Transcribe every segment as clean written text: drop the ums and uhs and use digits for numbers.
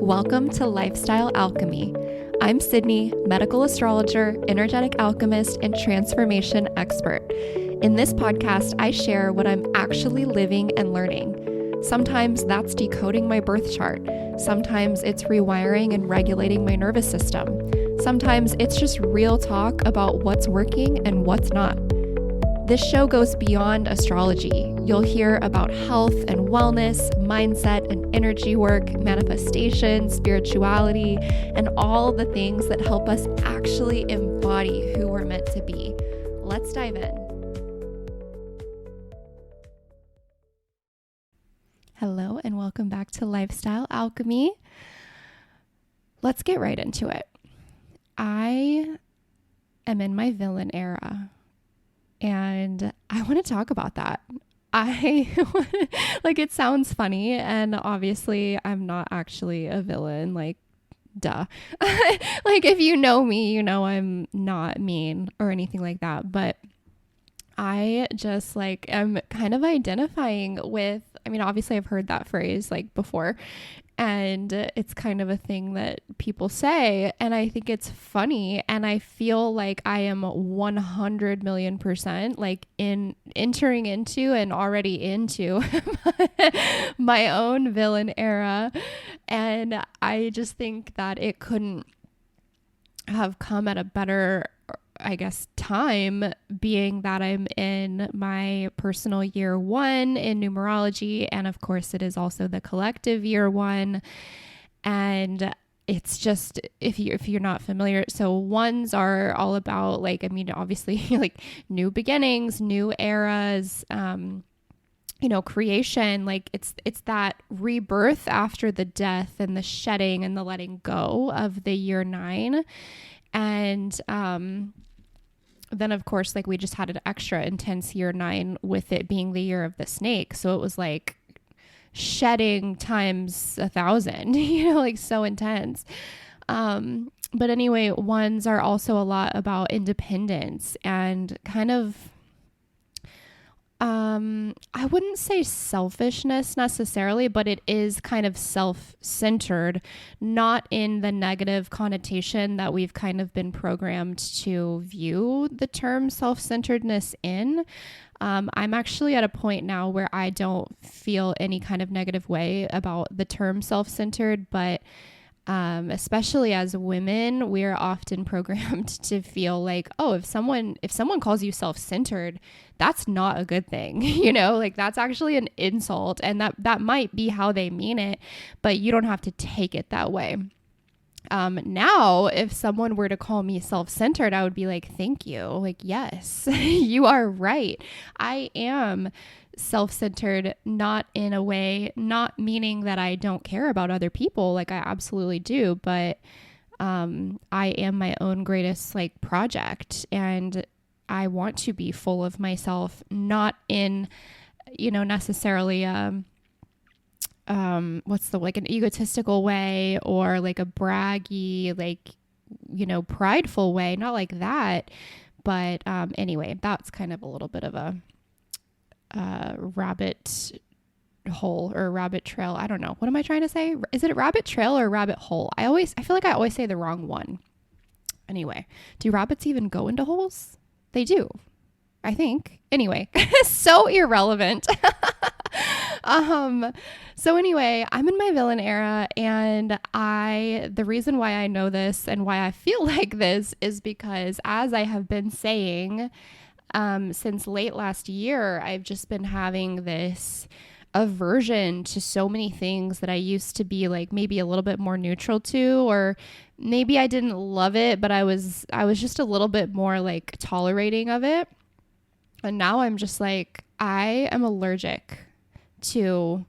Welcome to Lifestyle Alchemy. I'm Sydney, medical astrologer, energetic alchemist, and transformation expert. In this podcast, I share what I'm actually living and learning. Sometimes that's decoding my birth chart. Sometimes it's rewiring and regulating my nervous system. Sometimes it's just real talk about what's working and what's not. This show goes beyond astrology. You'll hear about health and wellness, mindset and energy work, manifestation, spirituality, and all the things that help us actually embody who we're meant to be. Let's dive in. Hello, and welcome back to Lifestyle Alchemy. Let's get right into it. I am in my villain era. And I want to talk about that. It sounds funny, and obviously I'm not actually a villain, duh. If you know me, you know I'm not mean or anything like that, but I just am kind of identifying with, obviously I've heard that phrase before, and it's kind of a thing that people say, and I think it's funny, and I feel like I am 100 million percent in entering into and already into my own villain era, and I just think that it couldn't have come at a better time, being that I'm in my personal year one in numerology. And of course it is also the collective year one. And it's just, if you're not familiar, so ones are all about obviously new beginnings, new eras, creation, it's that rebirth after the death and the shedding and the letting go of the year 9. And, then of course, we just had an extra intense year 9 with it being the year of the snake. So it was shedding times 1,000, so intense. But anyway, ones are also a lot about independence and kind of, I wouldn't say selfishness necessarily, but it is kind of self-centered, not in the negative connotation that we've kind of been programmed to view the term self-centeredness in. I'm actually at a point now where I don't feel any kind of negative way about the term self-centered, but especially as women, we're often programmed to feel if someone calls you self-centered, that's not a good thing, that's actually an insult, and that might be how they mean it, but you don't have to take it that way. Now, if someone were to call me self-centered, I would be thank you. Yes, you are right. I am self-centered, not in a way, not meaning that I don't care about other people. I absolutely do, but I am my own greatest project, and I want to be full of myself, not in necessarily an egotistical way or a braggy prideful way, not like that. But anyway, that's kind of a little bit of a rabbit hole or rabbit trail. I don't know. What am I trying to say? Is it a rabbit trail or rabbit hole? I feel like I always say the wrong one. Anyway, do rabbits even go into holes? They do, I think. Anyway, so irrelevant. So anyway, I'm in my villain era, and the reason why I know this and why I feel like this is because, as I have been saying, since late last year, I've just been having this aversion to so many things that I used to be maybe a little bit more neutral to, or maybe I didn't love it, but I was just a little bit more tolerating of it. And now I'm just I am allergic to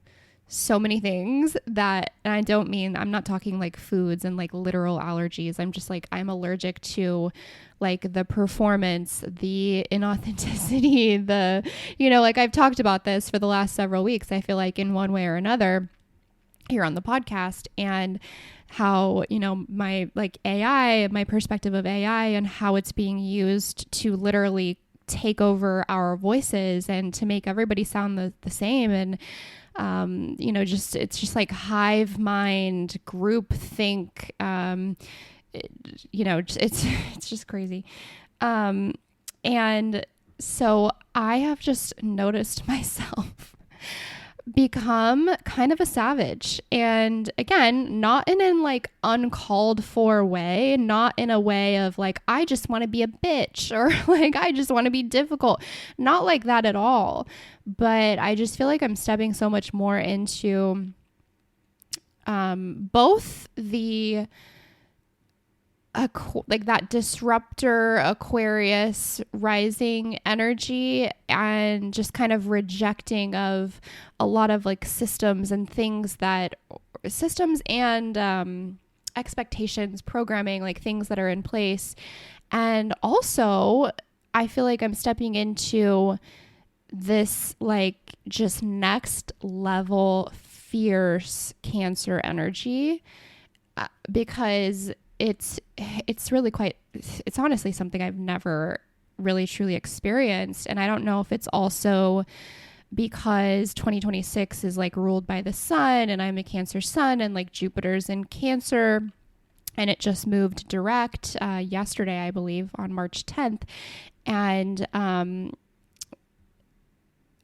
so many things that, and I don't mean, I'm not talking foods and literal allergies. I'm just I'm allergic to the performance, the inauthenticity, the, I've talked about this for the last several weeks, I feel in one way or another here on the podcast, and how, my AI, my perspective of AI and how it's being used to literally take over our voices and to make everybody sound the same. And, it's just like hive mind, group think, it's just crazy. And so I have just noticed myself become kind of a savage. And again, not in an like uncalled for way, not in a way of like, I just want to be a bitch or like, I just want to be difficult. Not like that at all. But I just feel like I'm stepping so much more into both the like that disruptor Aquarius rising energy and just kind of rejecting of a lot of like systems and expectations, programming, like things that are in place. And also I feel like I'm stepping into this like just next level fierce Cancer energy because it's honestly something I've never really truly experienced. And I don't know if it's also because 2026 is like ruled by the sun and I'm a Cancer sun and like Jupiter's in Cancer and it just moved direct yesterday, I believe, on March 10th. And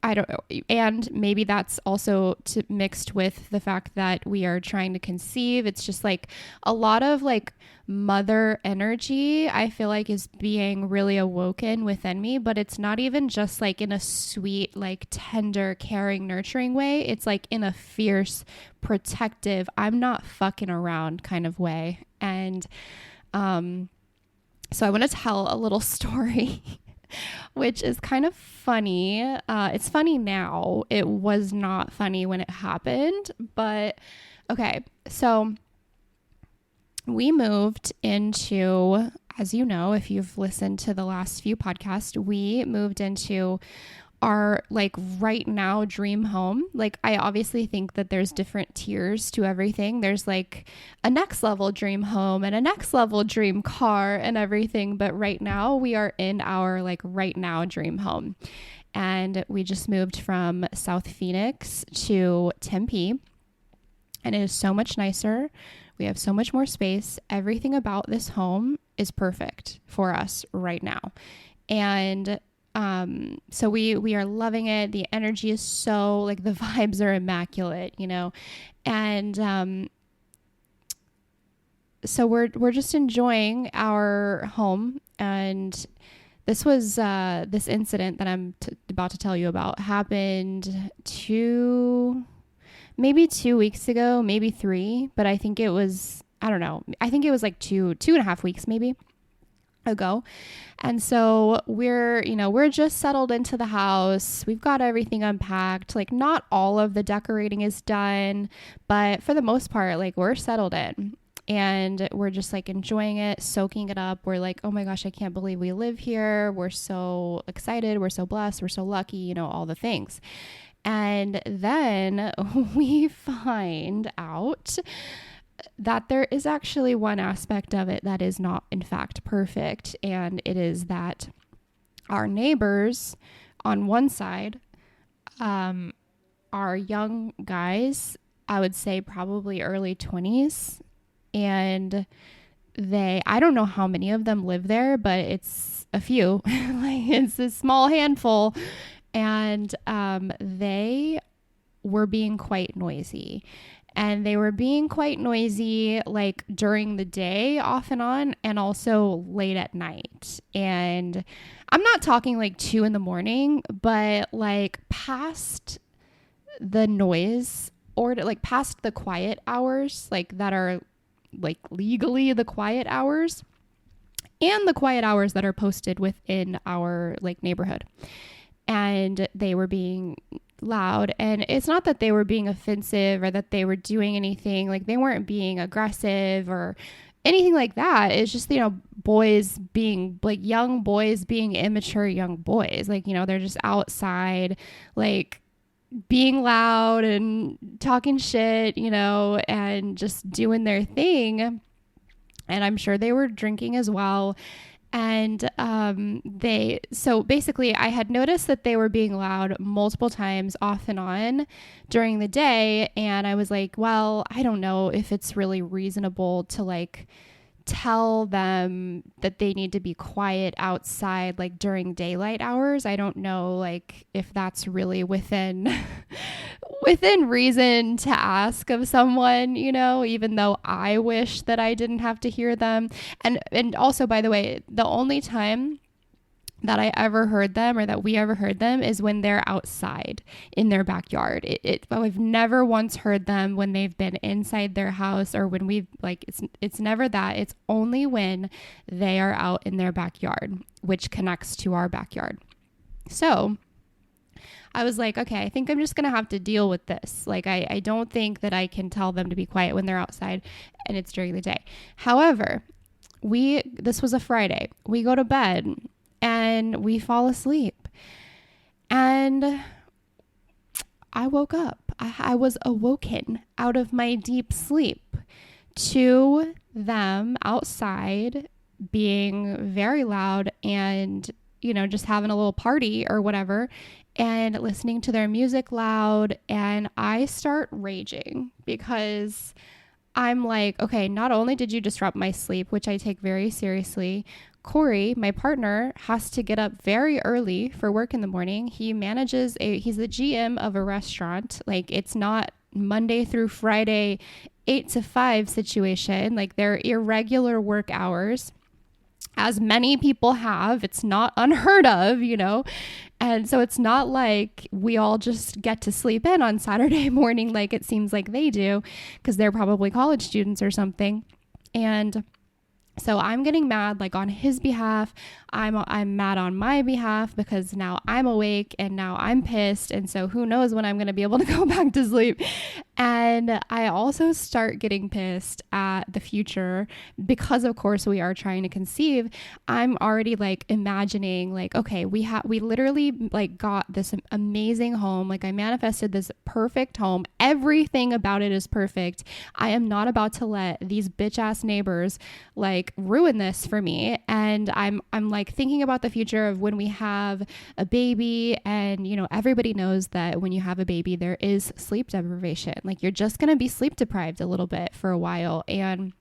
I don't know. And maybe that's also mixed with the fact that we are trying to conceive. It's just like a lot of like mother energy, I feel like is being really awoken within me, but it's not even just like in a sweet, like tender, caring, nurturing way. It's like in a fierce, protective, I'm not fucking around kind of way. And so I want to tell a little story which is kind of funny. It's funny now. It was not funny when it happened, but okay. So we moved into, as you know, if you've listened to the last few podcasts, we moved into our like right now dream home. Like I obviously think that there's different tiers to everything. There's like a next level dream home and a next level dream car and everything. But right now we are in our like right now dream home. And we just moved from South Phoenix to Tempe. And it is so much nicer. We have so much more space. Everything about this home is perfect for us right now. And so we are loving it. The energy is so like the vibes are immaculate, you know, and, so we're just enjoying our home. And this was, this incident that I'm about to tell you about happened maybe 2 weeks ago, maybe 3, but I think it was, I don't know. I think it was like 2.5 weeks maybe ago. And so we're just settled into the house. We've got everything unpacked. Like not all of the decorating is done, but for the most part, like we're settled in and we're just like enjoying it, soaking it up. We're like, oh my gosh, I can't believe we live here. We're so excited. We're so blessed. We're so lucky, you know, all the things. And then we find out that there is actually one aspect of it that is not in fact perfect. And it is that our neighbors on one side are young guys, I would say probably early 20s. And I don't know how many of them live there, but it's a few, like it's a small handful. And they were being quite noisy. And they were being quite noisy like during the day off and on and also late at night. And I'm not talking like 2 a.m, but like past the noise or like past the quiet hours, like that are like legally the quiet hours and the quiet hours that are posted within our like neighborhood. And they were being loud, and it's not that they were being offensive or that they were doing anything, like they weren't being aggressive or anything like that. It's just, you know, boys being like young boys being immature young boys, like, you know, they're just outside like being loud and talking shit, you know, and just doing their thing. And I'm sure they were drinking as well. And so basically I had noticed that they were being loud multiple times off and on during the day. And I was like, well, I don't know if it's really reasonable to like tell them that they need to be quiet outside like during daylight hours. I don't know like if that's really within within reason to ask of someone, you know, even though I wish that I didn't have to hear them. And also, by the way, the only time that I ever heard them or that we ever heard them is when they're outside in their backyard. I've never once heard them when they've been inside their house or when we've like, it's never that. It's only when they are out in their backyard, which connects to our backyard. So I was like, okay, I think I'm just going to have to deal with this. Like, I don't think that I can tell them to be quiet when they're outside and it's during the day. However, this was a Friday. We go to bed and we fall asleep. And I woke up. I was awoken out of my deep sleep to them outside being very loud and, you know, just having a little party or whatever and listening to their music loud. And I start raging because I'm like, okay, not only did you disrupt my sleep, which I take very seriously, Corey, my partner, has to get up very early for work in the morning. He's the GM of a restaurant. Like, it's not Monday through Friday, 8 to 5 situation. Like, they're irregular work hours, as many people have. It's not unheard of, you know? And so it's not like we all just get to sleep in on Saturday morning like it seems like they do, because they're probably college students or something. And so I'm getting mad like on his behalf. I'm mad on my behalf because now I'm awake and now I'm pissed. And so who knows when I'm going to be able to go back to sleep. And I also start getting pissed at the future because, of course, we are trying to conceive. I'm already like imagining like, okay, we literally like got this amazing home. Like, I manifested this perfect home. Everything about it is perfect. I am not about to let these bitch ass neighbors like ruin this for me. And I'm like thinking about the future of when we have a baby. And, you know, everybody knows that when you have a baby, there is sleep deprivation. Like, you're just going to be sleep deprived a little bit for a while. And,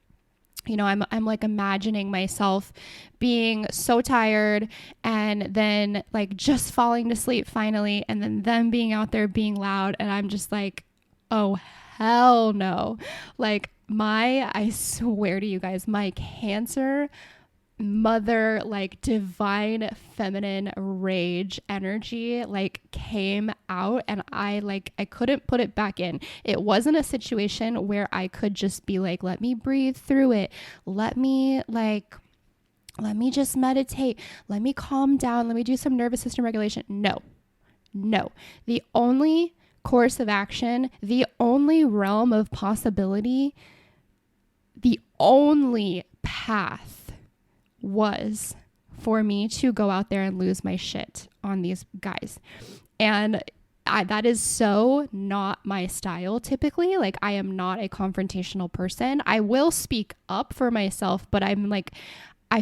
you know, I'm like imagining myself being so tired and then like just falling to sleep finally. And then them being out there being loud. And I'm just like, oh, hell no. Like, I swear to you guys, my Cancer mother, like divine feminine rage energy like came out, and I couldn't put it back in. It wasn't a situation where I could just be like, let me breathe through it. Let me just meditate. Let me calm down. Let me do some nervous system regulation. No. The only course of action, the only realm of possibility, the only path was for me to go out there and lose my shit on these guys. And that is so not my style typically. Like, I am not a confrontational person. I will speak up for myself, but I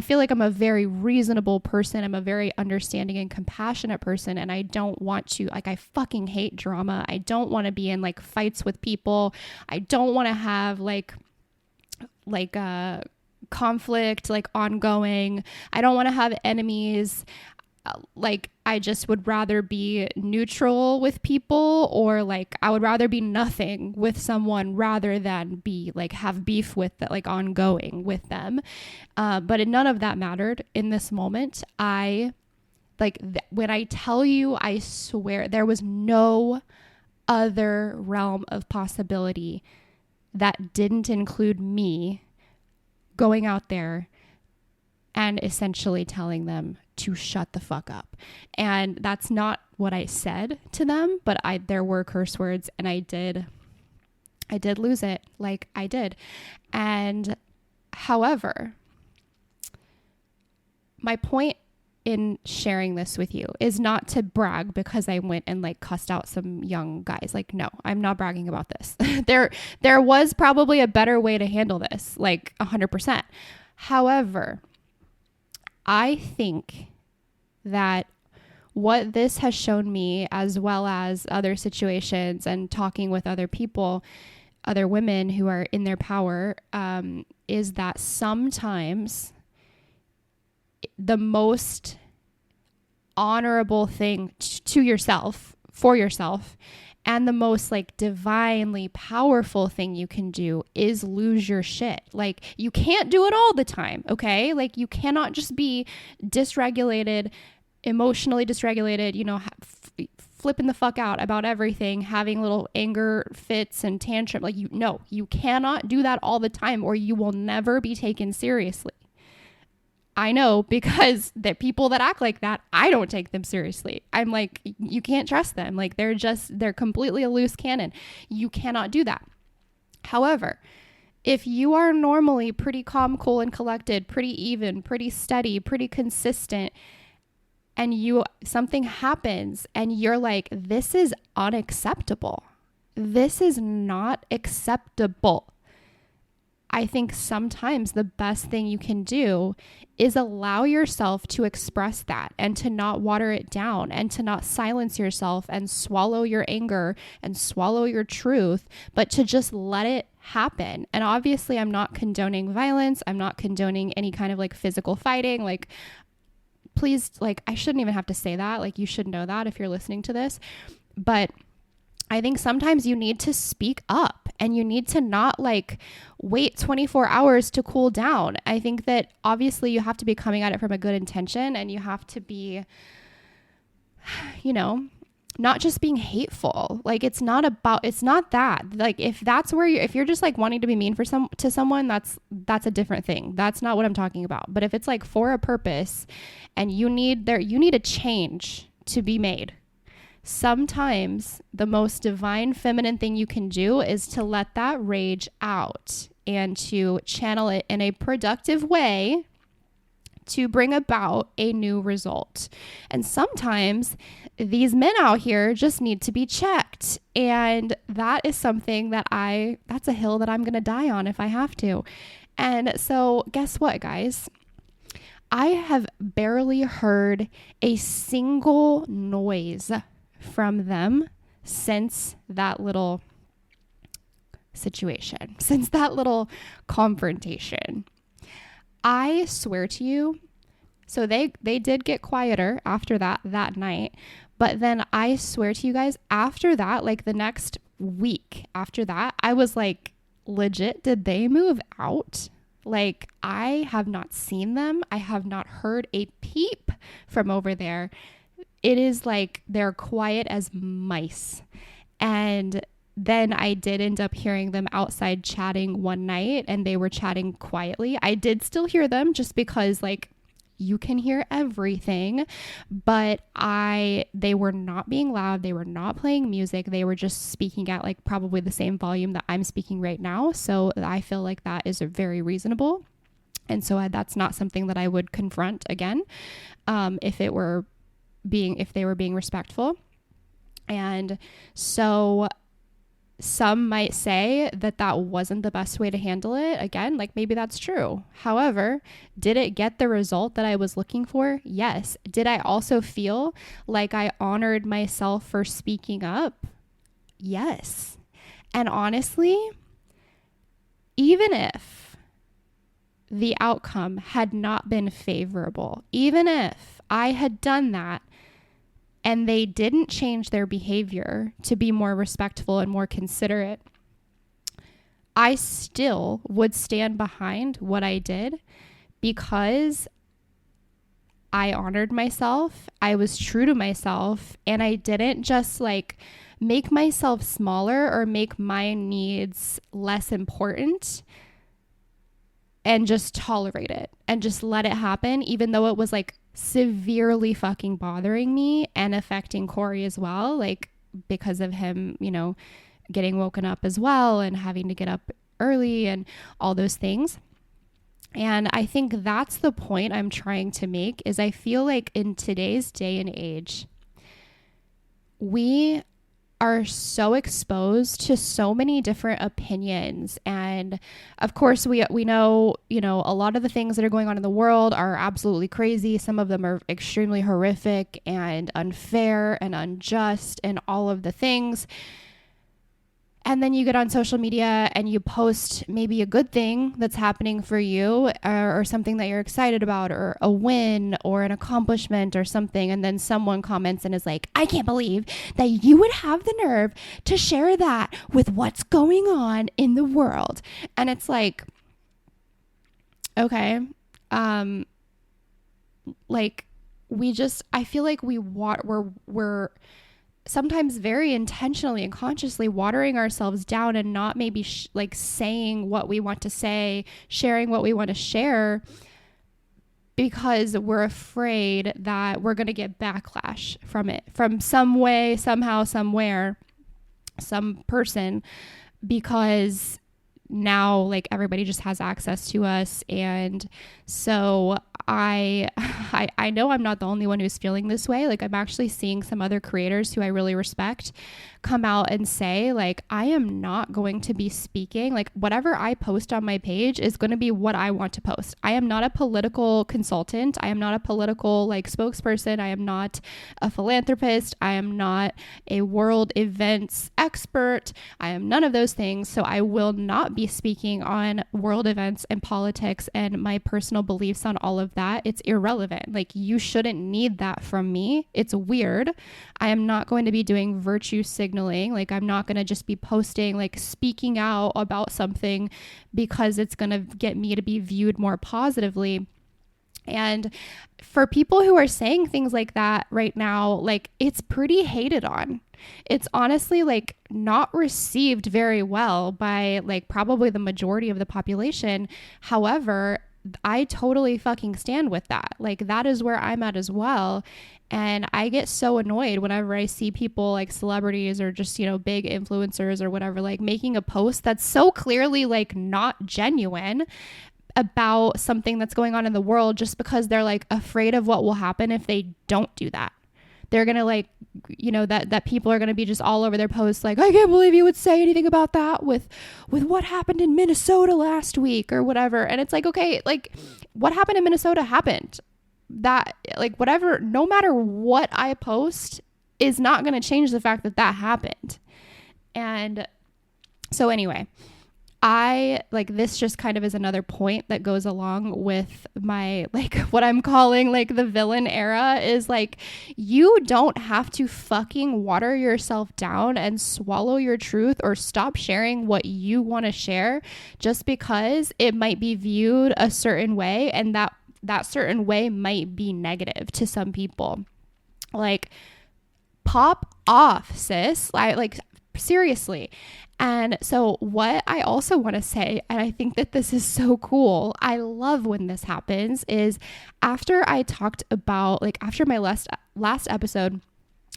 feel like I'm a very reasonable person. I'm a very understanding and compassionate person. And I don't want to, I fucking hate drama. I don't want to be in like fights with people. I don't want to have conflict, like ongoing. I don't want to have enemies. Like, I just would rather be neutral with people, or like I would rather be nothing with someone rather than be like have beef with that, like ongoing with them. But none of that mattered in this moment. When I tell you, I swear there was no other realm of possibility that didn't include me going out there and essentially telling them to shut the fuck up. And that's not what I said to them, but there were curse words, and I did lose it. Like, I did. And however, my point in sharing this with you is not to brag because I went and like cussed out some young guys. Like, no, I'm not bragging about this. There was probably a better way to handle this, like 100%. However, I think that what this has shown me, as well as other situations and talking with other people, other women who are in their power, is that sometimes the most honorable thing to yourself, for yourself, and the most like divinely powerful thing you can do is lose your shit. Like, you can't do it all the time, okay? Like, you cannot just be dysregulated, emotionally dysregulated, you know, flipping the fuck out about everything, having little anger fits and tantrum. Like, you cannot do that all the time, or you will never be taken seriously. I know, because the people that act like that, I don't take them seriously. I'm like, you can't trust them. Like, they're completely a loose cannon. You cannot do that. However, if you are normally pretty calm, cool, and collected, pretty even, pretty steady, pretty consistent, and something happens and you're like, this is unacceptable. This is not acceptable. I think sometimes the best thing you can do is allow yourself to express that, and to not water it down, and to not silence yourself and swallow your anger and swallow your truth, but to just let it happen. And obviously, I'm not condoning violence. I'm not condoning any kind of like physical fighting. Like, please, like, I shouldn't even have to say that. Like, you should know that if you're listening to this. But I think sometimes you need to speak up, and you need to not like wait 24 hours to cool down. I think that obviously you have to be coming at it from a good intention, and you have to be, you know, not just being hateful. Like, it's not that. Like, if that's where if you're just like wanting to be mean to someone, that's a different thing. That's not what I'm talking about. But if it's like for a purpose, and you need a change to be made, sometimes the most divine feminine thing you can do is to let that rage out and to channel it in a productive way to bring about a new result. And sometimes these men out here just need to be checked. And that is something that's a hill that I'm going to die on if I have to. And so guess what, guys? I have barely heard a single noise from them since that little situation, since that little confrontation. I swear to you, so they did get quieter after that night, but then I swear to you guys, after that, like the next week after that, I was like, legit, did they move out? Like, I have not seen them. I have not heard a peep from over there. It is like they're quiet as mice. And then I did end up hearing them outside chatting one night, and they were chatting quietly. I did still hear them, just because like you can hear everything, but they were not being loud. They were not playing music. They were just speaking at like probably the same volume that I'm speaking right now. So I feel like that is very reasonable. And so that's not something that I would confront again, if they were being respectful. And so some might say that wasn't the best way to handle it. Again, like, maybe that's true. However, did it get the result that I was looking for? Yes. Did I also feel like I honored myself for speaking up? Yes. And honestly, even if the outcome had not been favorable, even if I had done that and they didn't change their behavior to be more respectful and more considerate, I still would stand behind what I did, because I honored myself, I was true to myself, and I didn't just like make myself smaller or make my needs less important and just tolerate it and just let it happen, even though it was like severely fucking bothering me and affecting Corey as well, like because of him, you know, getting woken up as well and having to get up early and all those things. And I think that's the point I'm trying to make, is I feel like in today's day and age, we are so exposed to so many different opinions. And of course, we know, a lot of the things that are going on in the world are absolutely crazy. Some of them are extremely horrific and unfair and unjust and all of the things. And then you get on social media and you post maybe a good thing that's happening for you, or something that you're excited about, or a win or an accomplishment or something. And then someone comments and is like, I can't believe that you would have the nerve to share that with what's going on in the world. And it's like, okay, like I feel like we're sometimes very intentionally and consciously watering ourselves down and not maybe saying what we want to say, sharing what we want to share, because we're afraid that we're going to get backlash from it, from some way, somehow, somewhere, some person, because now like everybody just has access to us. And so I know I'm not the only one who's feeling this way. Like, I'm actually seeing some other creators who I really respect come out and say, like, I am not going to be speaking, like, whatever I post on my page is going to be what I want to post. I am not a political consultant. I am not a political like spokesperson. I am not a philanthropist. I am not a world events expert. I am none of those things. So I will not be speaking on world events and politics and my personal beliefs on all of that. It's irrelevant. Like, you shouldn't need that from me. It's weird. I am not going to be doing virtue signaling. Like, I'm not going to just be posting, like, speaking out about something because it's going to get me to be viewed more positively. And for people who are saying things like that right now, like, it's pretty hated on. It's honestly like not received very well by like probably the majority of the population. However, I totally fucking stand with that. Like, that is where I'm at as well. And I get so annoyed whenever I see people like celebrities or just, big influencers or whatever, like making a post that's so clearly like not genuine about something that's going on in the world, just because they're like afraid of what will happen if they don't do that. They're going to like, that people are going to be just all over their posts like, I can't believe you would say anything about that with what happened in Minnesota last week or whatever. And it's like, okay, like, what happened in Minnesota happened. That, like, whatever, no matter what I post is not going to change the fact that that happened. And so anyway, I like, this just kind of is another point that goes along with my, like, what I'm calling like the villain era, is like, you don't have to fucking water yourself down and swallow your truth or stop sharing what you want to share just because it might be viewed a certain way, and that certain way might be negative to some people. Like, pop off, sis. Like seriously. And so what I also want to say, and I think that this is so cool, I love when this happens, is after I talked about, like, after my last episode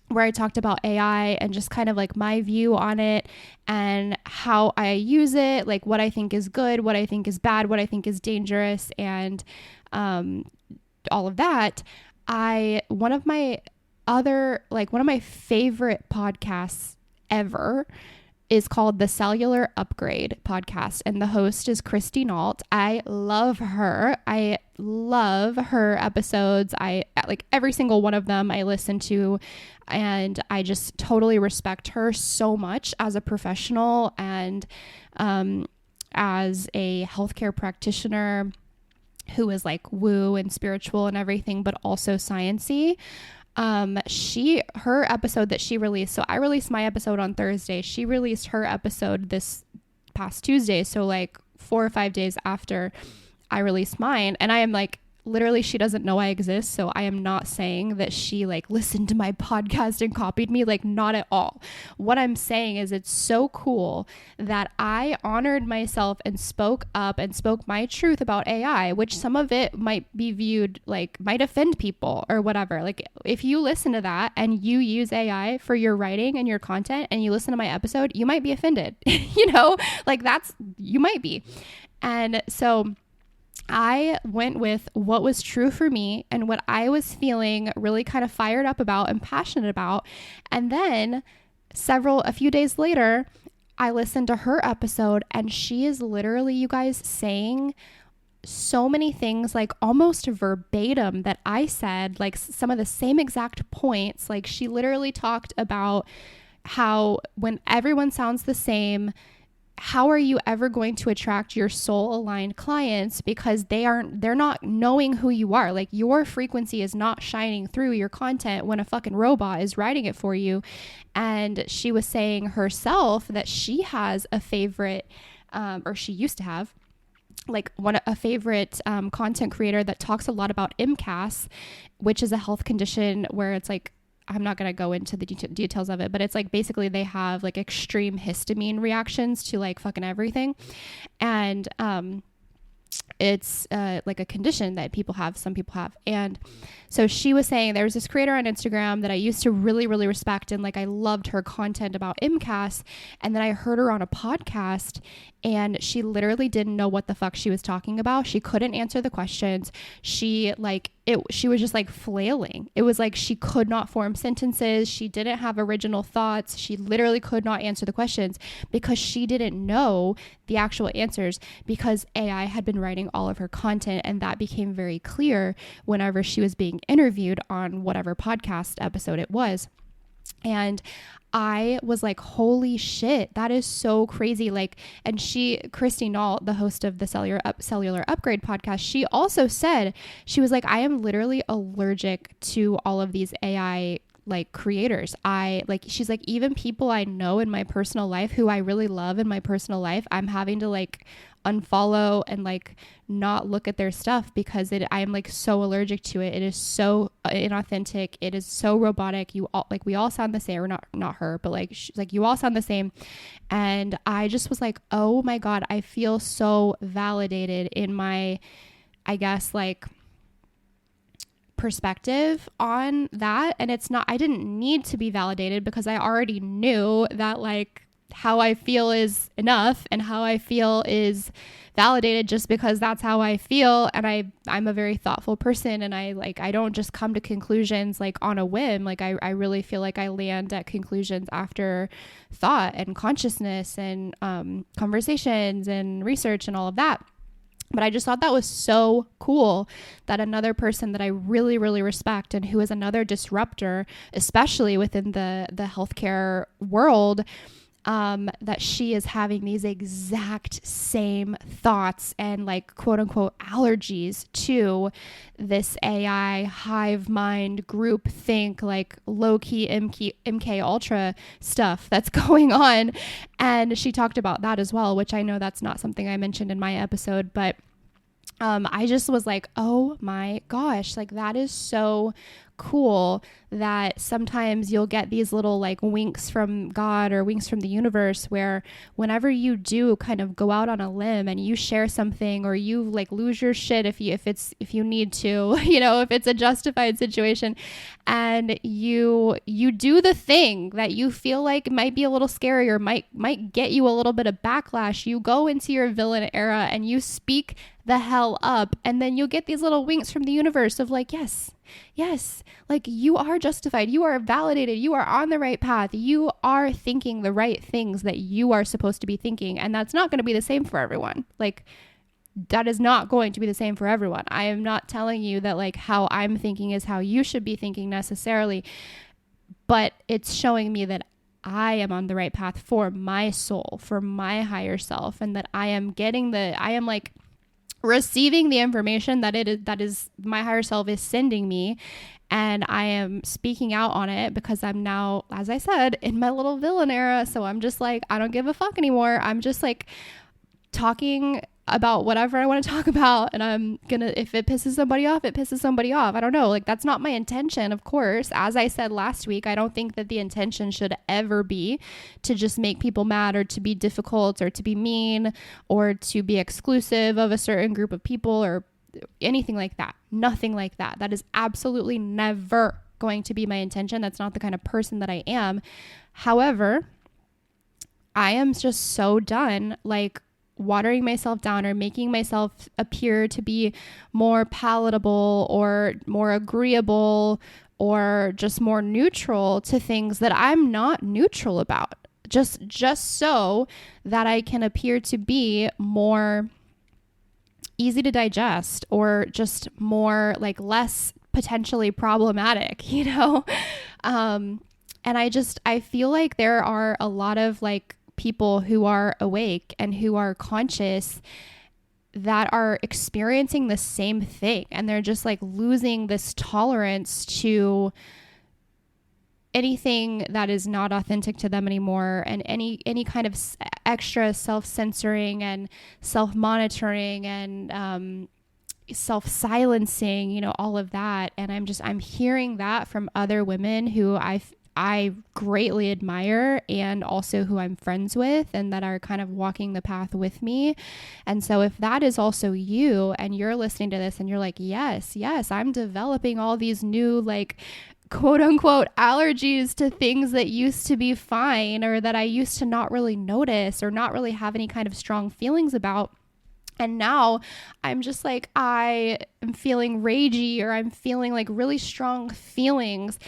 where I talked about AI and just kind of like my view on it and how I use it, like what I think is good, what I think is bad, what I think is dangerous, and all of that, one of my favorite podcasts ever is called the Cellular Upgrade podcast, and the host is Christy Nault. I love her. I love her episodes. I like every single one of them I listen to, and I just totally respect her so much as a professional and as a healthcare practitioner who is like woo and spiritual and everything, but also sciencey. Her episode that she released, so I released my episode on Thursday. She released her episode this past Tuesday, so like 4 or 5 days after I released mine. And I am like, literally, she doesn't know I exist, so I am not saying that she like listened to my podcast and copied me, like, not at all. What I'm saying is it's so cool that I honored myself and spoke up and spoke my truth about AI, which some of it might be viewed like might offend people or whatever. Like, if you listen to that and you use AI for your writing and your content and you listen to my episode, you might be offended, like you might be. And so I went with what was true for me and what I was feeling really kind of fired up about and passionate about. And then a few days later, I listened to her episode, and she is literally, you guys, saying so many things, like almost verbatim that I said, like some of the same exact points. Like she literally talked about how when everyone sounds the same, how are you ever going to attract your soul aligned clients? Because they're not knowing who you are. Like your frequency is not shining through your content when a fucking robot is writing it for you. And she was saying herself that she has a favorite, or she used to have, like a favorite content creator that talks a lot about MCAS, which is a health condition where it's like, I'm not going to go into the details of it, but it's like basically they have like extreme histamine reactions to like fucking everything. And it's like a condition that some people have. And so she was saying there was this creator on Instagram that I used to really, really respect. And like, I loved her content about MCAS. And then I heard her on a podcast, and she literally didn't know what the fuck she was talking about. She couldn't answer the questions. She was just like flailing. It was like she could not form sentences. She didn't have original thoughts. She literally could not answer the questions because she didn't know the actual answers, because AI had been writing all of her content. And that became very clear whenever she was being interviewed on whatever podcast episode it was. And I was like, holy shit, that is so crazy. Like, and Christy Nault, the host of the Cellular Upgrade podcast, she also said, she was like, I am literally allergic to all of these AI like creators. She's like, even people I know in my personal life who I really love in my personal life, I'm having to like unfollow and like not look at their stuff because I am like so allergic to it. It is so inauthentic. It is so robotic. We all sound the same, or not her, but like she's like, you all sound the same. And I just was like, oh my God, I feel so validated in my, I guess, like perspective on that. And I didn't need to be validated because I already knew that like how I feel is enough, and how I feel is validated just because that's how I feel. And I'm a very thoughtful person, and I don't just come to conclusions like on a whim. Like I really feel like I land at conclusions after thought and consciousness and conversations and research and all of that. But I just thought that was so cool that another person that I really, really respect, and who is another disruptor, especially within the healthcare world, that she is having these exact same thoughts and like quote unquote allergies to this AI hive mind group think, like low key MK Ultra stuff that's going on. And she talked about that as well, which I know that's not something I mentioned in my episode, but I just was like, oh my gosh, like that is so cool that sometimes you'll get these little like winks from God or winks from the universe, where whenever you do kind of go out on a limb and you share something, or you like lose your shit if you need to, if it's a justified situation, and you do the thing that you feel like might be a little scary or might get you a little bit of backlash, you go into your villain era and you speak the hell up, and then you'll get these little winks from the universe of like, yes, like you are justified, you are validated, you are on the right path, you are thinking the right things that you are supposed to be thinking. And that's not going to be the same for everyone. Like that is not going to be the same for everyone. I am not telling you that like how I'm thinking is how you should be thinking necessarily, but it's showing me that I am on the right path for my soul, for my higher self, and that I am like receiving the information that is my higher self is sending me, and I am speaking out on it because I'm now, as I said, in my little villain era. So I'm just like, I don't give a fuck anymore. I'm just like talking about whatever I want to talk about, and I'm gonna, if it pisses somebody off, it pisses somebody off. I don't know, like that's not my intention, of course. As I said last week, I don't think that the intention should ever be to just make people mad, or to be difficult, or to be mean, or to be exclusive of a certain group of people, or anything like that. Nothing like that. That is absolutely never going to be my intention. That's not the kind of person that I am. However, I am just so done like watering myself down or making myself appear to be more palatable or more agreeable or just more neutral to things that I'm not neutral about, just so that I can appear to be more easy to digest, or just more like less potentially problematic, you know? And I feel like there are a lot of like people who are awake and who are conscious that are experiencing the same thing, and they're just like losing this tolerance to anything that is not authentic to them anymore, and any kind of extra self-censoring and self-monitoring and self-silencing, you know, all of that. And I'm hearing that from other women who I greatly admire, and also who I'm friends with, and that are kind of walking the path with me. And so if that is also you, and you're listening to this and you're like, yes, I'm developing all these new like quote unquote allergies to things that used to be fine, or that I used to not really notice or not really have any kind of strong feelings about. And now I'm just like, I am feeling ragey, or I'm feeling like really strong feelings.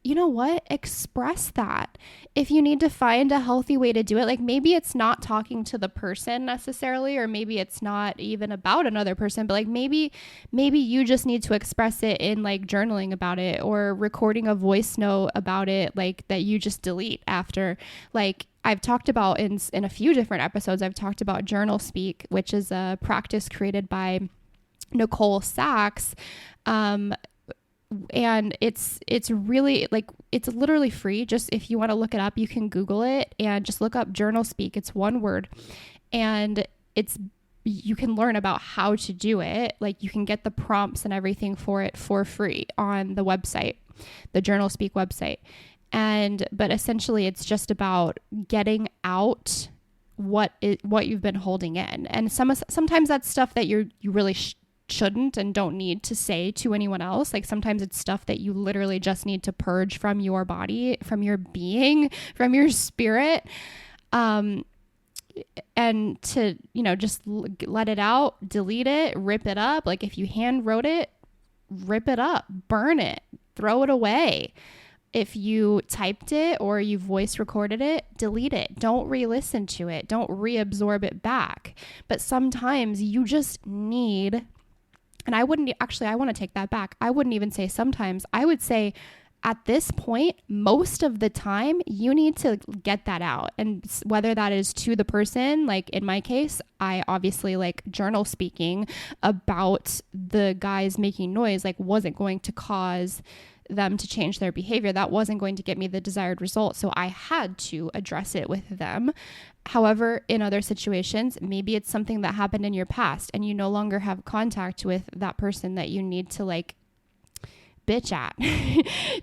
You know what? Express that. If you need to find a healthy way to do it, like maybe it's not talking to the person necessarily, or maybe it's not even about another person, but like maybe you just need to express it in like journaling about it, or recording a voice note about it, like that you just delete after. Like I've talked about in a few different episodes, I've talked about Journal Speak, which is a practice created by Nicole Sachs. And it's really like, it's literally free. Just if you want to look it up, you can Google it and just look up Journal Speak. It's one word, and you can learn about how to do it. Like you can get the prompts and everything for it for free on the website, the Journal Speak website. But essentially it's just about getting out what you've been holding in. And sometimes that's stuff that you really shouldn't and don't need to say to anyone else. Like sometimes it's stuff that you literally just need to purge from your body, from your being, from your spirit, and to, you know, just let it out, delete it, rip it up. Like if you hand wrote it, rip it up, burn it, throw it away. If you typed it or you voice recorded it, delete it. Don't re-listen to it. Don't reabsorb it back. But sometimes you just need, and I want to take that back. I wouldn't even say sometimes. I would say at this point, most of the time, you need to get that out. And whether that is to the person, like in my case, I obviously like journal speaking about the guys making noise, like wasn't going to cause them to change their behavior. That wasn't going to get me the desired result. So I had to address it with them. However, in other situations, maybe it's something that happened in your past and you no longer have contact with that person that you need to like bitch at,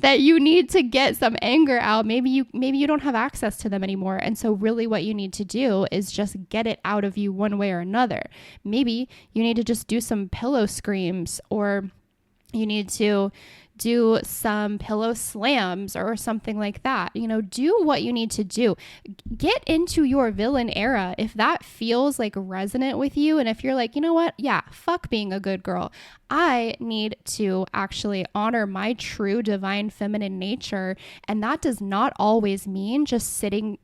that you need to get some anger out. Maybe you don't have access to them anymore. And so really what you need to do is just get it out of you one way or another. Maybe you need to just do some pillow screams, or you need to do some pillow slams or something like that. You know, do what you need to do. Get into your villain era if that feels like resonant with you. And if you're like, you know what? Yeah, fuck being a good girl. I need to actually honor my true divine feminine nature. And that does not always mean just sitting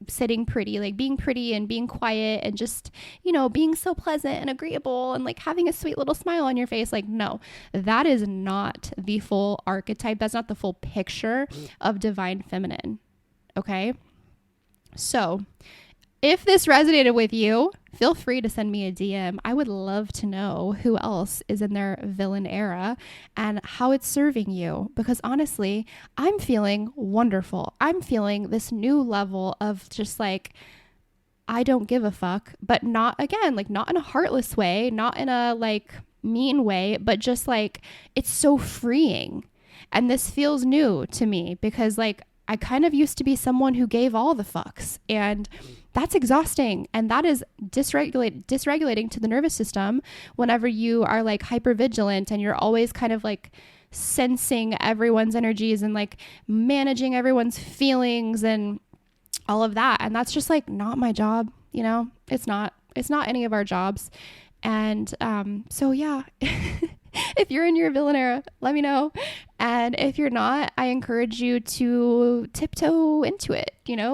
pretty, like being pretty and being quiet and just, you know, being so pleasant and agreeable and like having a sweet little smile on your face. Like, no, that is not the full archetype. That's not the full picture of divine feminine. Okay. So if this resonated with you, feel free to send me a DM. I would love to know who else is in their villain era and how it's serving you. Because honestly, I'm feeling wonderful. I'm feeling this new level of just like, I don't give a fuck, but not, again, like not in a heartless way, not in a like mean way, but just like, it's so freeing. And this feels new to me because like, I kind of used to be someone who gave all the fucks, and that's exhausting. And that is dysregulating to the nervous system whenever you are like hypervigilant and you're always kind of like sensing everyone's energies and like managing everyone's feelings and all of that. And that's just like not my job. You know, it's not any of our jobs. And so yeah, if you're in your villain era, let me know. And if you're not, I encourage you to tiptoe into it,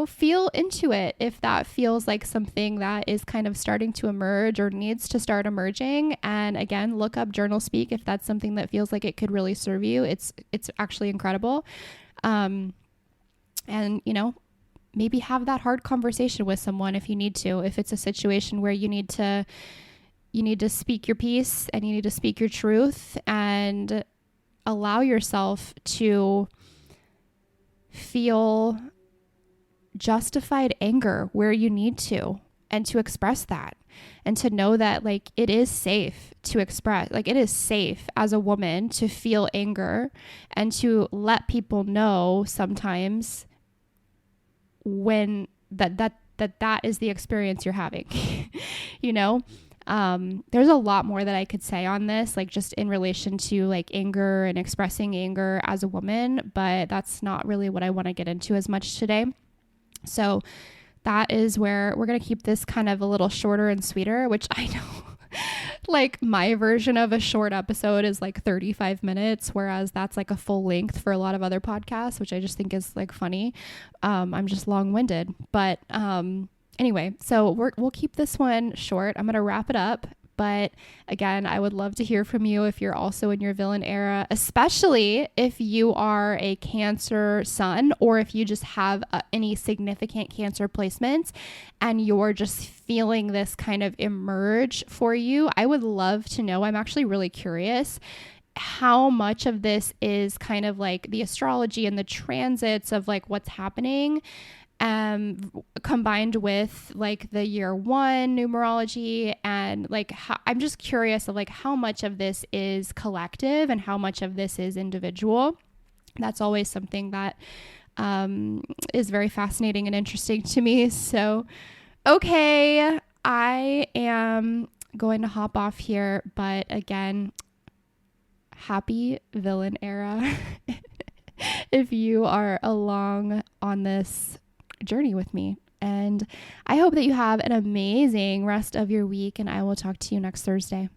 feel into it if that feels like something that is kind of starting to emerge or needs to start emerging. And again, look up Journal Speak if that's something that feels like it could really serve you. It's actually incredible. And, maybe have that hard conversation with someone if you need to, if it's a situation where you need to speak your piece and you need to speak your truth, and allow yourself to feel justified anger where you need to, and to express that, and to know that like it is safe to express, like it is safe as a woman to feel anger, and to let people know sometimes when that is the experience you're having. There's a lot more that I could say on this, like just in relation to like anger and expressing anger as a woman, but that's not really what I want to get into as much today. So that is where we're going to keep this kind of a little shorter and sweeter, which I know like my version of a short episode is like 35 minutes, whereas that's like a full length for a lot of other podcasts, which I just think is like funny. I'm just long-winded, but, anyway, so we'll keep this one short. I'm going to wrap it up. But again, I would love to hear from you if you're also in your villain era, especially if you are a Cancer sun, or if you just have any significant Cancer placements and you're just feeling this kind of emerge for you. I would love to know. I'm actually really curious how much of this is kind of like the astrology and the transits of like what's happening, combined with like the year one numerology, and like I'm just curious of like how much of this is collective and how much of this is individual. That's always something that is very fascinating and interesting to me. So, okay, I am going to hop off here, but again, happy villain era if you are along on this journey with me. And I hope that you have an amazing rest of your week, and I will talk to you next Thursday.